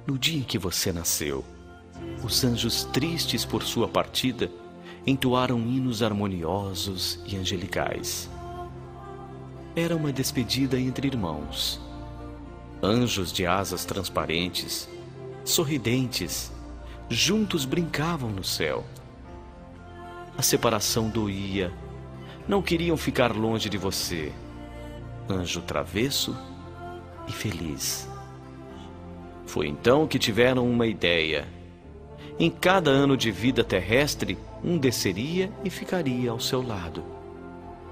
No dia em que você nasceu, os anjos tristes por sua partida entoaram hinos harmoniosos e angelicais. Era uma despedida entre irmãos. Anjos de asas transparentes, sorridentes, juntos brincavam no céu. A separação doía, não queriam ficar longe de você, anjo travesso e feliz. Foi então que tiveram uma ideia. Em cada ano de vida terrestre, um desceria e ficaria ao seu lado.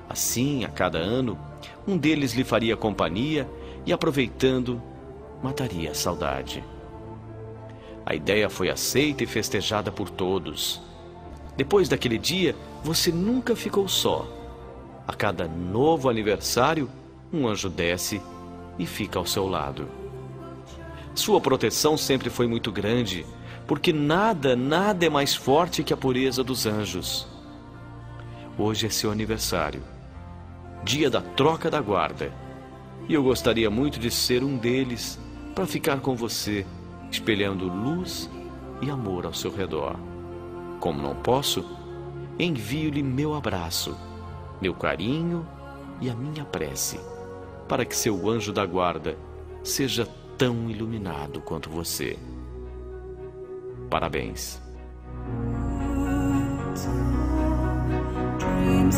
Assim, a cada ano, um deles lhe faria companhia e, aproveitando, mataria a saudade. A ideia foi aceita e festejada por todos. Depois daquele dia, você nunca ficou só. A cada novo aniversário, um anjo desce e fica ao seu lado. Sua proteção sempre foi muito grande, porque nada é mais forte que a pureza dos anjos. Hoje é seu aniversário, dia da troca da guarda, e eu gostaria muito de ser um deles para ficar com você, espelhando luz e amor ao seu redor. Como não posso, envio-lhe meu abraço, meu carinho e a minha prece, para que seu anjo da guarda seja tão iluminado quanto você. Parabéns. Dreams